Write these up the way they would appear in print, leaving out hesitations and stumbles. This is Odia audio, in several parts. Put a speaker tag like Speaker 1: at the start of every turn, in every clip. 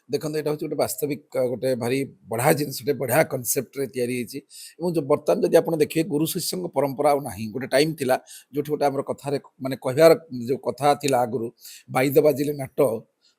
Speaker 1: ଦେଖନ୍ତୁ ଏଇଟା ହେଉଛି ଗୋଟେ ବାସ୍ତବିକ ଗୋଟେ ଭାରି ବଢ଼ିଆ ଜିନିଷଟେ ବଢ଼ିଆ କନସେପ୍ଟରେ ତିଆରି ହେଇଛି ଏବଂ ଯେଉଁ ବର୍ତ୍ତମାନ ଯଦି ଆପଣ ଦେଖିବେ ଗୁରୁ ଶିଷ୍ୟଙ୍କ ପରମ୍ପରା ଆଉ ନାହିଁ। ଗୋଟେ ଟାଇମ୍ ଥିଲା ଯୋଉଠି ଗୋଟେ ଆମର କଥାରେ ମାନେ କହିବାର ଯେଉଁ କଥା ଥିଲା ଆଗରୁ, ବାଇଦ ବାଜିଲେ ନାଟ,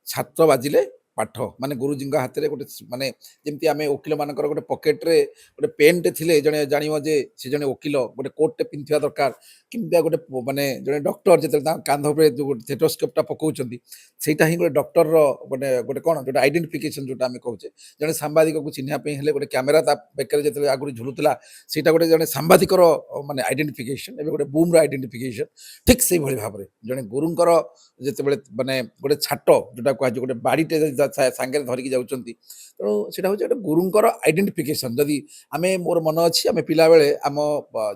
Speaker 1: ଛାତ୍ର ବାଜିଲେ ପାଠ। ମାନେ ଗୁରୁଜୀଙ୍କ ହାତରେ ଗୋଟେ ମାନେ ଯେମିତି ଆମେ ଓକିଲମାନଙ୍କର ଗୋଟେ ପକେଟରେ ଗୋଟେ ପେନ୍ଟେ ଥିଲେ ଜଣେ ଜାଣିବ ଯେ ସେ ଜଣେ ଓକିଲ, ଗୋଟେ କୋଟ୍ଟେ ପିନ୍ଧିଥିବା ଦରକାର। କିମ୍ବା ଗୋଟେ ମାନେ ଜଣେ ଡକ୍ଟର ଯେତେବେଳେ ତାଙ୍କ କାନ୍ଧ ଉପରେ ଯେଉଁ ଥେଟୋସ୍କୋପ୍ଟା ପକାଉଛନ୍ତି, ସେଇଟା ହିଁ ଗୋଟେ ଡକ୍ଟରର ଗୋଟେ ଗୋଟେ କ'ଣ ଯୋଉଟା ଆଇଡେଣ୍ଟିଫିକେସନ୍ ଯୋଉଟା ଆମେ କହୁଛେ। ଜଣେ ସାମ୍ବାଦିକକୁ ଚିହ୍ନିବା ପାଇଁ ହେଲେ ଗୋଟେ କ୍ୟାମେରା ତା ବେକରେ ଯେତେବେଳେ ଆଗରୁ ଝୁଲୁଥିଲା, ସେଇଟା ଗୋଟେ ଜଣେ ସାମ୍ବାଦିକର ମାନେ ଆଇଡେଣ୍ଟିଫିକେସନ୍, ଏବେ ଗୋଟେ ବୁମ୍ର ଆଇଡେଣ୍ଟିଫିକେସନ୍। ଠିକ୍ ସେଇଭଳି ଭାବରେ ଜଣେ ଗୁରୁଙ୍କର ଯେତେବେଳେ ମାନେ ଗୋଟେ ଛାଟ ଯୋଉଟା କୁହାଯିବ, ଗୋଟେ ବାଡ଼ିଟେ ଯଦି ସାଙ୍ଗରେ ଧରିକି ଯାଉଛନ୍ତି, ତେଣୁ ସେଇଟା ହେଉଛି ଗୋଟେ ଗୁରୁଙ୍କର ଆଇଡେଣ୍ଟିଫିକେସନ୍। ଯଦି ଆମେ ମୋର ମନେ ଅଛି ଆମେ ପିଲାବେଳେ ଆମ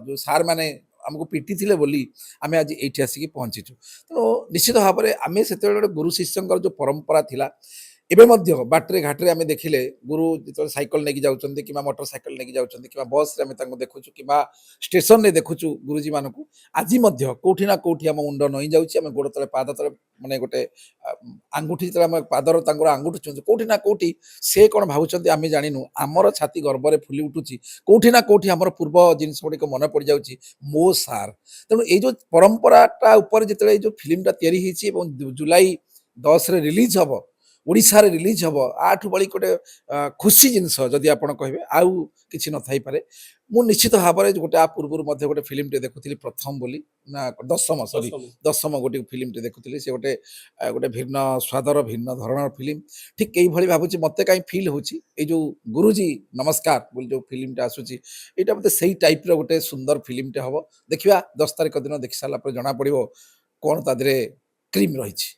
Speaker 1: ଯେଉଁ ସାର୍ ମାନେ ଆମକୁ ପିଟିଥିଲେ ବୋଲି ଆମେ ଆଜି ଏଇଠି ଆସିକି ପହଞ୍ଚିଛୁ। ତେଣୁ ନିଶ୍ଚିତ ଭାବରେ ଆମେ ସେତେବେଳେ ଗୋଟେ ଗୁରୁ ଶିଷ୍ୟଙ୍କର ଯେଉଁ ପରମ୍ପରା ଥିଲା, ଏବେ ମଧ୍ୟ ବାଟରେ ଘାଟରେ ଆମେ ଦେଖିଲେ ଗୁରୁ ଯେତେବେଳେ ସାଇକେଲ ନେଇକି ଯାଉଛନ୍ତି କିମ୍ବା ମୋଟର ସାଇକେଲ ନେଇକି ଯାଉଛନ୍ତି କିମ୍ବା ବସ୍ରେ ଆମେ ତାଙ୍କୁ ଦେଖୁଛୁ କିମ୍ବା ଷ୍ଟେସନରେ ଦେଖୁଛୁ ଗୁରୁଜୀମାନଙ୍କୁ, ଆଜି ମଧ୍ୟ କୋଉଠି ନା କୋଉଠି ଆମ ମୁଣ୍ଡ ନଇଁ ଯାଉଛି, ଆମେ ଗୋଡ଼ ତଳେ ପାଦ ତଳେ ମାନେ ଗୋଟେ ଆଙ୍ଗୁଠି ଯେତେବେଳେ ଆମେ ପାଦର ତାଙ୍କର ଆଙ୍ଗୁଠି ଛୁଉଁଛୁ, କୋଉଠି ନା କୋଉଠି ସେ କ'ଣ ଭାବୁଛନ୍ତି ଆମେ ଜାଣିନୁ, ଆମର ଛାତି ଗର୍ବରେ ଫୁଲି ଉଠୁଛି। କୋଉଠି ନା କୋଉଠି ଆମର ପୂର୍ବ ଜିନିଷ ଗୁଡ଼ିକ ମନେ ପଡ଼ିଯାଉଛି, ମୋ ସାର୍। ତେଣୁ ଏଇ ଯେଉଁ ପରମ୍ପରାଟା ଉପରେ ଯେତେବେଳେ ଏଇ ଯେଉଁ ଫିଲ୍ମଟା ତିଆରି ହେଇଛି ଏବଂ ଜୁଲାଇ 10ରେ ରିଲିଜ୍ ହବ, ଓଡ଼ିଶାରେ ରିଲିଜ୍ ହବ, ଆଠୁ ବଳି ଗୋଟେ ଖୁସି ଜିନିଷ ଯଦି ଆପଣ କହିବେ ଆଉ କିଛି ନଥାଇପାରେ। ମୁଁ ନିଶ୍ଚିତ ଭାବରେ ଗୋଟେ ଆ ପୂର୍ବରୁ ମଧ୍ୟ ଗୋଟେ ଫିଲ୍ମଟେ ଦେଖୁଥିଲି ପ୍ରଥମ ବୋଲି, ନା ଦଶମ, ସରି
Speaker 2: ଦଶମ।
Speaker 1: ଦଶମ ଗୋଟେ ଫିଲ୍ମଟେ ଦେଖୁଥିଲି। ସେ ଗୋଟେ ଗୋଟେ ଭିନ୍ନ ସ୍ୱାଦର ଭିନ୍ନ ଧରଣର ଫିଲ୍ମ। ଠିକ୍ ଏଇଭଳି ଭାବୁଛି ମୋତେ କାହିଁ ଫିଲ୍ ହେଉଛି ଏଇ ଯେଉଁ ଗୁରୁଜୀ ନମସ୍କାର ବୋଲି ଯେଉଁ ଫିଲ୍ମଟା ଆସୁଛି, ଏଇଟା ମୋତେ ସେଇ ଟାଇପ୍ର ଗୋଟେ ସୁନ୍ଦର ଫିଲ୍ମଟେ ହବ। ଦେଖିବା 10 ତାରିଖ ଦିନ ଦେଖି ସାରିଲା ପରେ ଜଣାପଡ଼ିବ କ'ଣ ତା ଦେହରେ କ୍ରିମ୍ ରହିଛି।